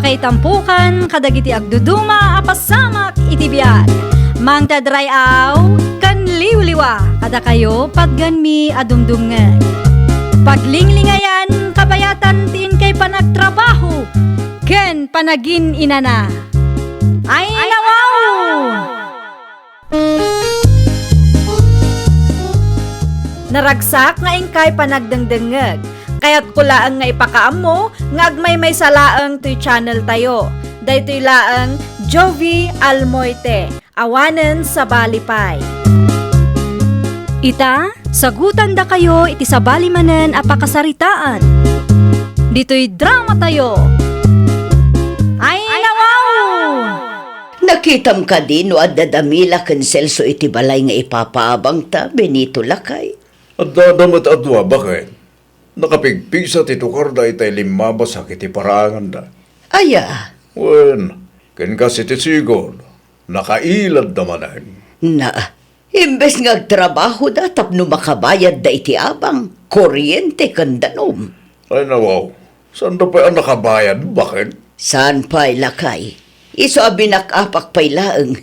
kay tampukan, kadagiti agduduma, apasamak itibiyag. Mang tadray aw, kan liwliwa, kada kayo padganmi adumdumngay. Paglinglingayan, kabayatan tin kay panagtrabaho, ken panagin inana. Ay nawaw! Naragsak nga ingkay panagdengdengeg. Kaya't kulaang nga ipakaam mo, nga agmay may salaang to'y channel tayo. Daytoy laang Jovi Almoite, awanen sa balipay. Ita, sagutan da kayo iti sa balimanen apakasaritaan. Dito'y drama tayo. Ay nawaw! Nakitam ka din o adadamila ken Celso iti balay nga ipapaabang ta, Benito Lakay. At dadamat adwa bakit? Nakapigpisa ti tukar da itay limabas iti parangan da. Aya, Wen, ken kasi ti sigol, nakailad naman. na, imbes nga agtrabaho da tapno makabayad da iti abang, kuryente ken danom. Ay nawaw, saan da pa ang nakabayad? Bakit? Saan pa'y Lakay? Iso abinakapak pa'y laeng.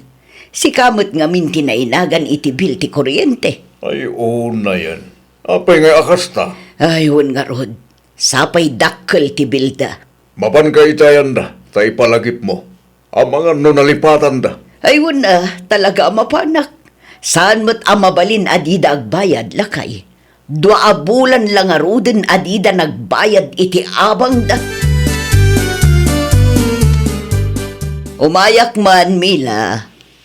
Si kamot nga minti na inagan iti bil ti kuryente. Ay una yan. Apay nga akasta. Ayun nga rod, sapay dakkel ti bilda. Mapan ka itayan da, tay palagip mo. Ang mga nalipatan da. Ayun na, talaga mapanak. Saan mo't amabalin adida agbayad, Lakay? 2 bulan lang aruden adida nagbayad iti abang da. Umayak man, Mila.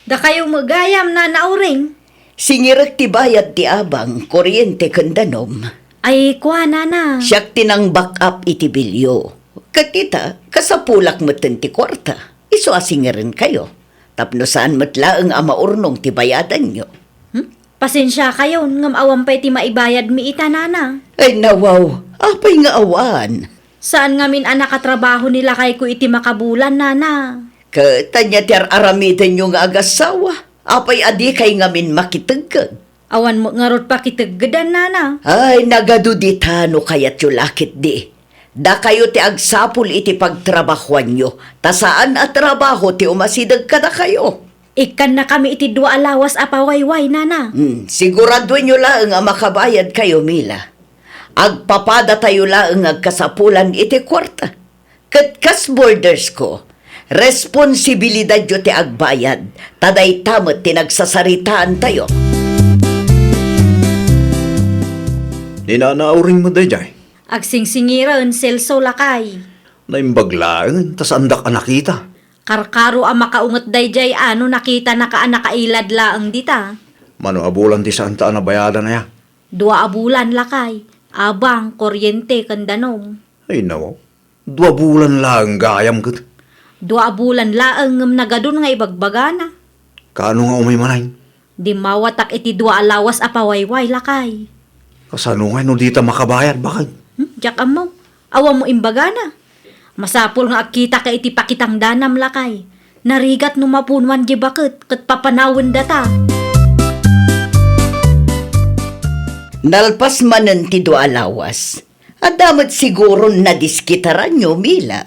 Da kayo magayam na nauring. Singirak ti bayad ti abang, kuryente ken danom. Ay kuha na. Siyak tinang back up iti bilyo. Katita, kasapulak mo ti kwarta. Iso asingirin kayo. Tapno saan mo't laeng ama urnong ti bayadan nyo. Pasensya kayo, ngam awam pa'y ti maibayad mi ita nana. Ay nawaw, apay nga awan. Saan ngamin anak katrabaho nila kay ko iti makabulan nana? Katanya ti aramitan nyo nga agasawa. Apay adi kay ngamin makitagkag. Awan mo nga rod pa kitaggadan nana. Ay, nagaduditano kayat yu lakit di. Da kayo ti agsapul iti pagtrabahuan nyo. Ta saan at trabaho ti umasidag kada kayo. Ikan na kami iti 2 alawas apawayway nana. Siguraduhin nyo laeng ang makabayad kayo, Mila. Agpapada tayo laeng agkasapulan iti kwarta. Katkas borders ko, responsibilidad nyo ti agbayad. Taday tamot ti nagsasaritaan tayo. Ninanauring mo da jay. Agsingsingiran Celso Lakay. Naimbaglaan, tas andak anakita. Karkaro ang makaungat dayjay ano nakita nakailad laang dita. Mano abulan ti saan ta nabayadan na ya? 2 abulan Lakay. Abang, kuryente, kandanom. Ay nawaw, 2 bulan lang gayam kat. 2 abulan laang ngam nagadun nga ibagbagana. Kaano nga umay manay? Di mawatak iti 2 alawas apawayway Lakay. Kasano nga no dita makabayad, bakit? Diyak mo, awa mo imbagana. Masapol nga akita ka iti pakitang danam Lakay. Narigat no mapunwan di bakit, kat papanawin data. Nalpas manen ti 2 alawas. Adamat siguro na diskitaran nyo, Mila.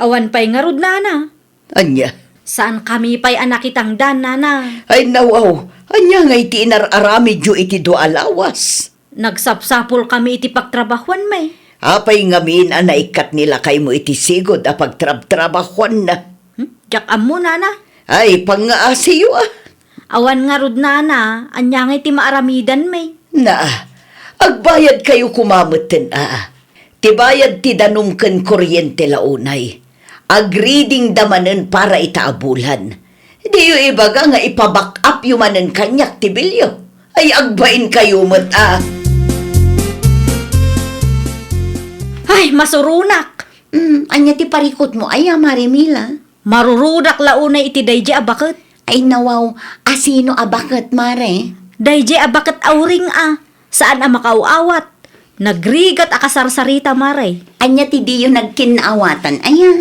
Awan pa'y ngarod nana. Anya, Saan kami pa'y anak itang dan nana? ay nawaw, anya nga iti inararamid nyo iti 2 alawas. Nagsapsapol kami iti pagtrabahuan may. Apay ngamin anaikat nila kay mo iti sigod a pagtrab-trabahuan na. Diyak mo nana. Ay, pangaasiyo ah. Awan ngarod nana, anya nga iti maaramidan may. Na, agbayad kayo kumamutin ah. Tibayad ti danom ken kuryente launay. Agreading damanen para itaabulan. Di yu ibaga nga ipaback up yu manen kanyak ti bilyo. Ay agbain kayo mo't ah. Ay, masurunak. Anya ti parikot mo, ay Marimila. Marurudak launay iti dayje abakit. Ay nawaw, asino abakit, Mare? Dayje abaket awring Saan makauawat? Nagrigat akasarsarita maray. Anya ti diyo nagkinaawatan, aya.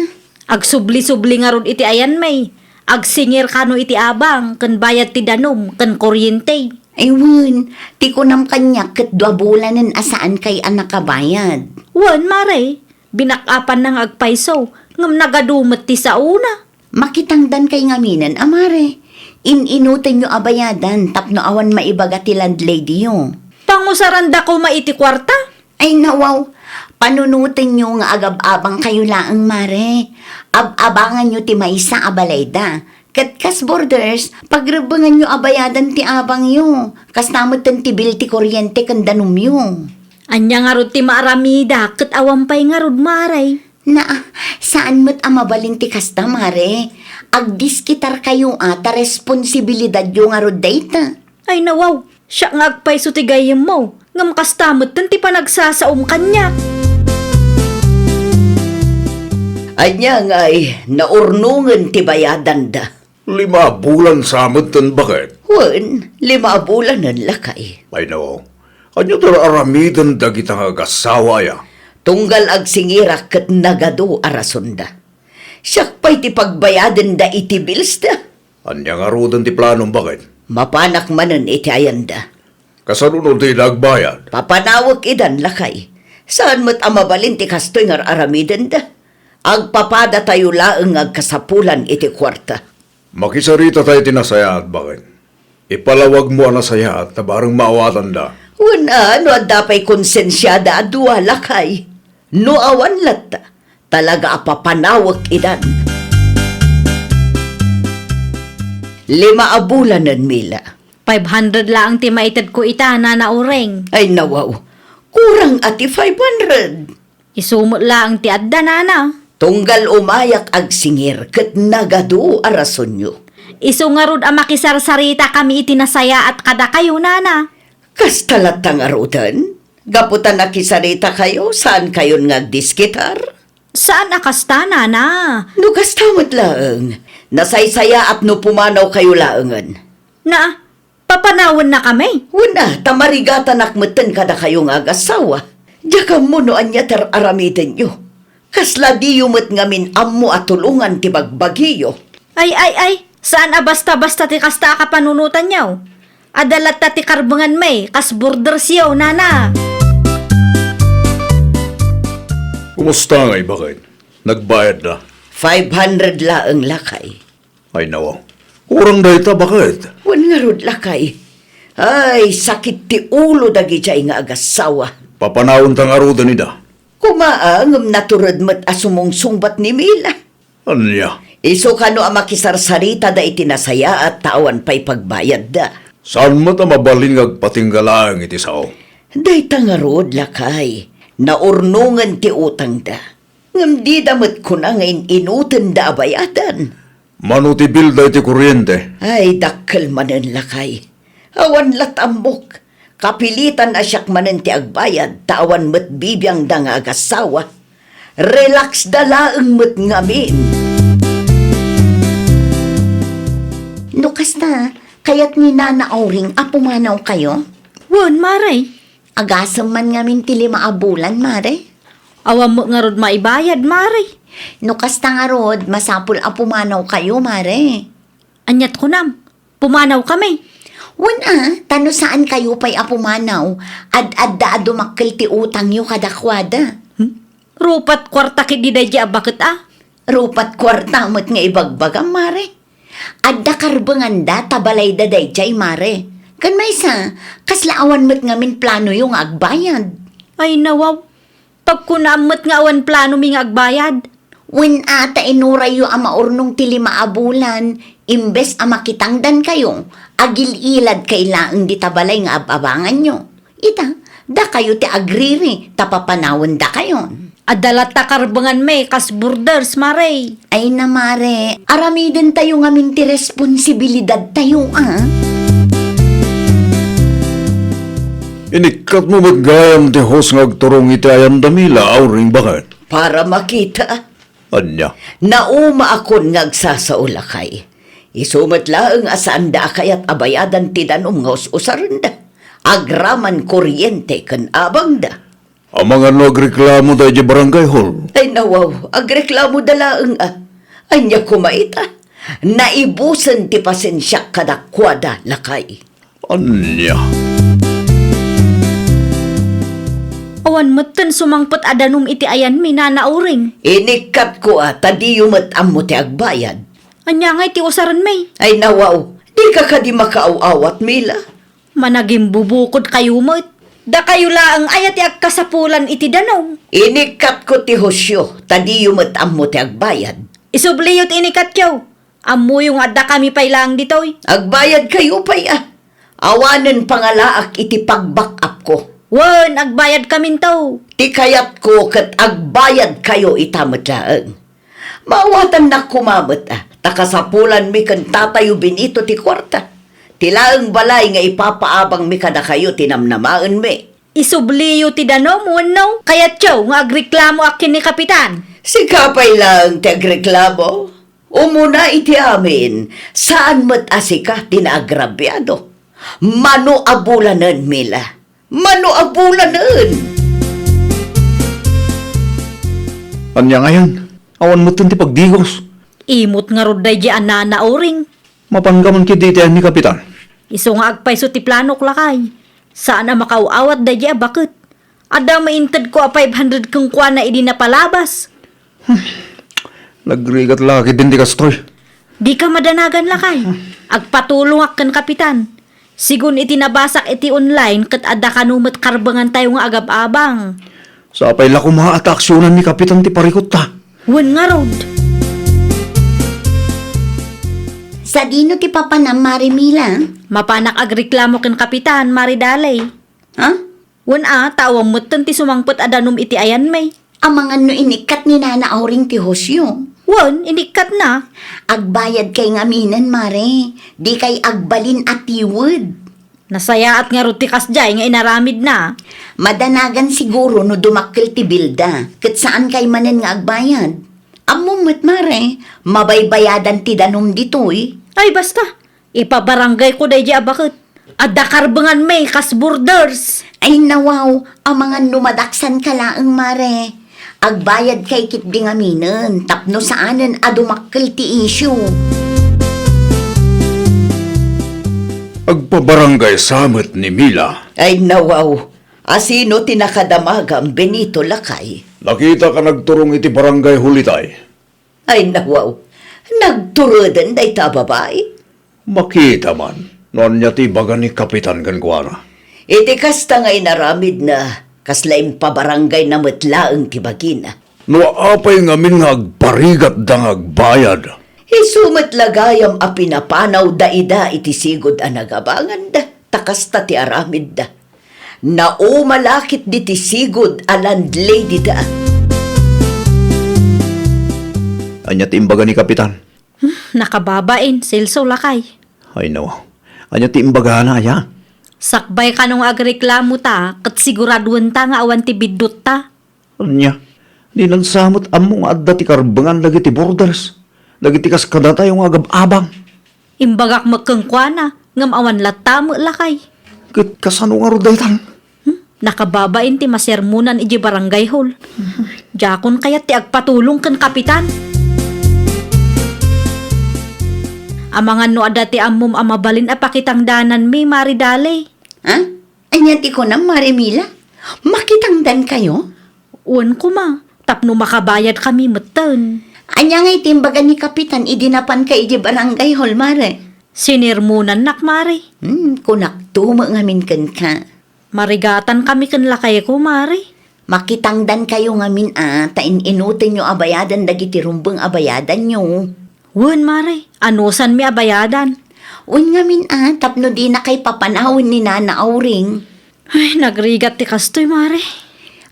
Agsubli-subli nga ron iti ayan may. Agsingir kano iti abang, kan bayad ti danom, kan kuryente. Ayun, ti kunam kanya ket 2 bulanen asaan kay anak kabayad. Wan, mare. Binakapan ng agpaiso. Ngam nagadumot ti sa una. Makitangdan kay ngaminan, amare. Inutin nyo abayadan, tapno awan maibaga ti landlady yo. Pangusaranda ko maiti kwarta. Ay nawaw, panunutin nyo nga agab-abang kayo laang, mare. Ab-abangan nyo ti maysa abalayda. Kat kas borders, pagrebangan nyo abayadan ti abang yo. Kas namot ti bil ti kuryente kandanum yo. Anya nga rod ti maaramida, kat awampay nga rod maray. Na, saan mo't amabalin ti kasta, mare? Agdiskitar kayo ata responsibilidad yung arod data. Ay nawaw, siya nga agpay sutigayem mo. Ngam kastamot ti panagsasaom kanya. Anya nga'y naurnungan ti bayadan da. 5 bulan samot tan bakit? Wan, 5 bulan ang lakay. Ay no, anyo tar aramidan dagita nga gasawa ya. Tunggal ag singira kat nagado arasunda. Siyak pa'y ti pagbayadan da iti bills da. Anya nga rodan ti planong bakit? Mapanak manan iti ayan da. Kasanunod ti nagbayad. Papanawag idan lakay. Saan mo't amabalin ti kastoy nga aramidan da? Agpapada tayo laeng agkasapulan iti kwarta. Makisarita tayo tinasayat bakit? Ipalawag mo ang nasayat na barang maawatan da. Una, no adapay konsensyada adwa lakay. No awan latta, talaga apapanawag idan. 5 abulanan mila. 500 lang ti maitad ko ita na naureng. Ay nawaw, kurang ati 500. Isumot lang ti adda nana. Tunggal umayak ag singir ket nagado arason nyo. Isu nga rod ang makisarsarita kami itinasaya at kada kayo nana. Kas talatang arutan? Gaputan na kisarita kayo, saan kayo ngagdiskitar? Saan akasta nana? No kastamot laeng, nasaysaya at no pumanaw kayo laengan. Na, papanawan na kami. Una, tamarigatan akmeten kada kayo nga agasawa. Diya mo no anya tar aramitin nyo. Kasla di yumot ngamin ammo at tulungan ti bagbagiyo. Ay, saan basta-basta ti kasta ka panunutan niyaw? Adalat ta ti karbangan may, kas border siyaw, nana. Kumusta ngay bakit? Nagbayad na. 500 laeng lakay. Ay nawa, kurang dayta bakit? Wan nga rod lakay. Ay, sakit ti ulo dagi jay nga agasawa. Papanawon tang arudan nida. Kumaangam naturod mat asumong sungbat ni Mila. Anya, Iso kano ang makisarsarita da itinasaya at tawan pa'y pagbayad da. saan mo ta mabalin ngagpatinggalaan iti sao? Day tangarod lakay, naurnungan ti utang da. Ngam di damat ko na ngayon inutan da abayadan. Manuti bilda iti kuryente. Ay, dakkel manen lakay. Awan latambok. Kapilitan asyak manen ti agbayad, tawan mat bibiyang da nga agasawa. Relax da laeng mat ngamin. No kasta, kaya't ni Nana Auring apumanaw kayo? Wan, maray. Agasam man ngamin ti 5 abulan, mare. Awam mo nga rod maibayad, maray. No kasta nga rod, masapul apumanaw kayo, mare. Anyat ko nam, pumanaw kami. Wana, tano saan kayo pa'y apumanaw? Ad-adda dumakkel ti utang yo kadakwada. Rupat kwarta kididay di bakit Rupat kwarta mo't nga ibagbagam, mare. Adda karbangan da, tabalay da dayjay, mare. Kan may sa, kaslaawan mo't ngamin plano yung agbayad. Ay nawaw, pagkunamot nga awan plano ming agbayad. When ata inurayo ang maurnong ti 5 abulan, imbes ang makitangdan kayo, agil-ilad kailaang di tabalay nga ababangan nyo. Ita, da kayo ti agriri, tapapanawan da kayo. Adalat ta karbangan may, kas borders, maray. Ay na mare, aramiden tayo ngamin ti responsibilidad tayo, Inikat mo magayam ti hos ngagturong iti ayan damila auring bakit? Para makita. Anya, Nauma akon ngagsasaulakay. Isumat laeng asaan da kayat abayadan ti danom nga usaran da. Agraman kuryente kan abang da. ang mga nagreklamo tayo di barangay hall. Ay nawaw, agreklamo da laeng Anya kumaita. Naibusan ti pasensya kadakwada, lakay. Anya. Anya, Anya, mare, aramiden tayo ngamin ti responsibilidad tayo, inikat mo magayam ti hos ngagturong iti ayan damila auring bakit? Anya, mare, aramiden tayo ngamin ti responsibilidad tayo, Anya. Awan matan sumangpot adanum iti ayan mi nanauring. Inikat ko tadi yumat amo ti agbayad. Anya nga iti usaran may. Ay nawaw, di ka kadi makaaw-awat, Mila. Managing bubukod kayo mo't. Da kayo laang ayat ti agkasapulan iti danong. Inikat ko ti Hosyo, tadi yumat amo ti agbayad. Isubliyot inikat kyaw. Amo yung adda kami pailang ditoy. Agbayad kayo pa'y Awanan pangalaak iti pag-back up ko. Wan, agbayad kamin taw. Ti kayat ko kat agbayad kayo itamat laang. Mawatan na kumamot takasapulan mi kan tatayo binito ti kwarta. Tilaang balay nga ipapaabang mi kada kayo tinamnamaan mi. Isubliyo ti danom, wano? Kaya tiyaw, nga agreklamo akin ni Kapitan. Si kapay lang ti agreklamo. Umuna iti amin, saan mat asika tinagrabyado. Mano abulanan, Mila. Mano abulanan. Anya ngayon, awan mo ti pagdigos. Imot nga roday di anana oring. Mapanggaman ki ditian ni Kapitan. Iso nga agpaiso ti planok lakay. Saan na makauawat da di bakit? Ada maintad ko a 500 kang kwa na idi na palabas. Nagrigat laki din di kastoy. Di ka madanagan lakay. Agpatulong akan Kapitan. Sigun iti nabasak iti online kat ada kanumat karbangan tayo nga agab-abang. Sa apay la kumaat aksyonan ni Kapitan ti parikot ta. Wan nga rod. Sa dino ti papanam, Marimila? Mapanak agreklamo ken Kapitan, maridalay. Ha? Wan tawang mutan ti sumangpot adanum iti ayan may. Amangan no inikat ni Nana Auring ti Hosyo. Wan, inikat na. Agbayad kay ngaminan, Mare. Di kay agbalin at tiwod. Nasaya at nga ruti kasjay nga inaramid na. Madanagan siguro no dumakkel ti bilda. Kat saan kay manen nga agbayad? Amumot, Mare. Mabaybayadan ti danom ditoy. Ay basta, ipabarangay ko day di abakit. Adda karbangan may kas borders. Ay nawaw, amangan numadaksan ka laang, Mare. Agbayad kay kitbing aminen, tapno saanen adumakkel ti issue. Agpabarangay samot ni Mila. Ay nawaw, asino tinakadamaga ang Benito Lakay? Nakita ka nagturong iti barangay hulitay. Ay nawaw, nagturodan day ta babae. Makita man, noon niya ti baga ni Kapitan Gangguana. Iti kasta nga inaramid na kaslaim pabarangay na matlaang tibagina. No apay ngamin nga agparigat dang agbayad. Isumat lagayam a pinapanaw da ida iti sigod a nagabangan da, takasta ti aramid da. Naumalakit di ti sigod a landlady da. Anya ti imbaga ni Kapitan. Nakababain, silso lakay. Ay no, anya ti imbaga na aya. Sakbay ka nung agreklamo ta, kat siguraduan ta nga awan ti bidot ta. Anya, di nagsamot among adda ti karbangan lagi ti borders. Lagi ti kaskada tayo nga agab-abang. Imbagak magkangkwana, ngam awan latamo lakay. Kit kasano nga rodaytan. Nakababain ti masermunan iji barangay hall. Jakon kaya ti agpatulong kan Kapitan. Amangan no ada ti amum amabalin a pakitang danan mi maridalay. Ha? Anya ti ko na, Marimila? Makitangdan kayo? Uwan ko ma, tapno makabayad kami matan. Anya nga itimbagan ni Kapitan, idinapan ka iji barangay hall, Mare. Sinirmunan nak mari. Kunak tumo ngamin kan ka. Marigatan kami kan lakay ko mari. Makitangdan kayo ngamin tain inutin nyo abayadan dagiti rumbeng abayadan nyo. Uwan mari, anusan mi abayadan. Un ngamin tapno di na kay papanawin ni Nana Auring. Ay, nagrigat ti kastoy mari.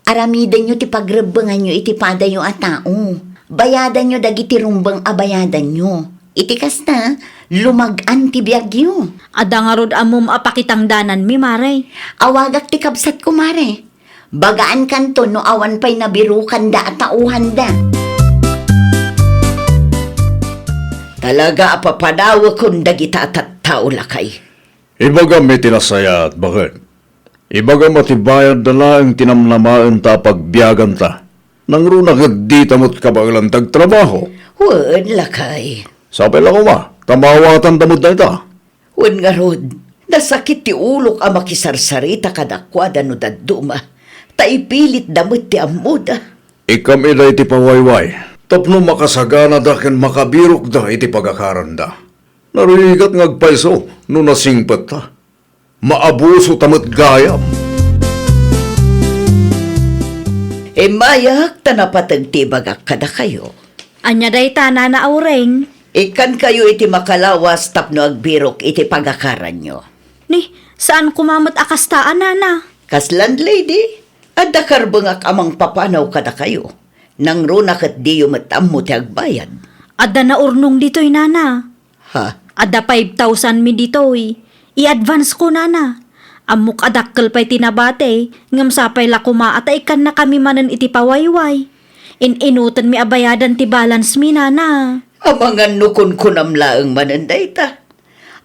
Aramidan nyo ti pagrebengan nyo iti pada yung atao. Bayadan nyo dagiti rumbeng abayadan nyo. Iti kasta, lumagan ti biyagyo. Ada nga rod amum apakitang danan mi mari. Awagak ti kabsat ko, Mare. Bagaan kanto no awan pa'y nabirukan da at tauhan da. Talaga apapanawa kung dagita at tao lakay. Ibaga may tinasaya at bakit? Ibaga matibayan dala ang tinamnamaan ta pagbiyagan ta. Nang runa di tamot kabagalan tagtrabaho. Wan lakay. Sapay lang ma, tamawatan tamot na ita. Wan nga rod, nasakit ti ulok a makisarsarita kadakwada no daduma. taipilit damot ti amuda. Ikam ida iti pawayway. Tapno makasagana da ken makabirok da iti pagakaran da. Narigat ngagpaiso no nasingpat ta. Maabuso tamot gayam. Mayak tanapatag ti bagak kada kayo. Anya day ta Nana Aureng. Ikan kayo iti makalawas tapno agbirok iti pagakaran nyo. Ni, saan kumamot akastaan Nana? Kas landlady, adda karbengak amang papanaw kada kayo. Nang runa kat di yumatam mo ti agbayad. Adda na urnong dito'y Nana. Ha? Adda 5,000 mi dito'y. I-advance ko Nana. Amok adakkel pa'y tinabate, ngam sapay la kumaat ay ikan na kami manen iti pawayway. Inutan mi abayadan ti balance mi Nana. Amangan no kun kunamlaang mananday ta.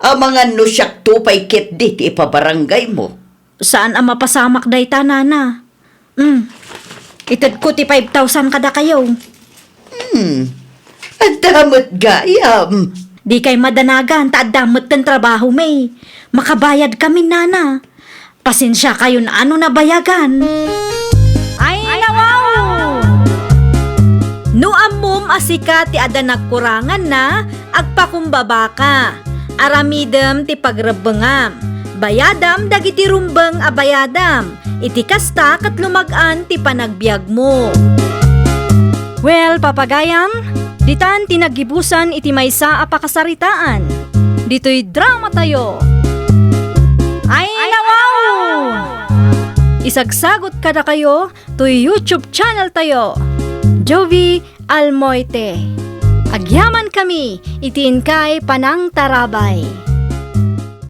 Amangan no siyak tupay ket dit ipabarangay mo. Saan ang mapasamak day ta Nana? Itad ko ti 5,000 kada kayo. Adamot gayam. Di kay madanagan, taadamot kan trabaho may. Makabayad kami Nana. Pasensya kayo na ano na bayagan. Ay, nawaw! No amom asika ti ada nagkurangan na, agpakumbaba ka. Aramidem ti pagrabengam. Bayadam dagiti rumbeng abayadam. Iti kasta kat lumagan ti panagbiag mo. Well, papagayam, ditan tinagibusan iti maysa a pakasaritaan. Dito'y drama tayo. Ay, nawaw! Isagsagot kada kayo to YouTube channel tayo. Jovi Almoite. Agyaman kami, itiin kay Panang Tarabay.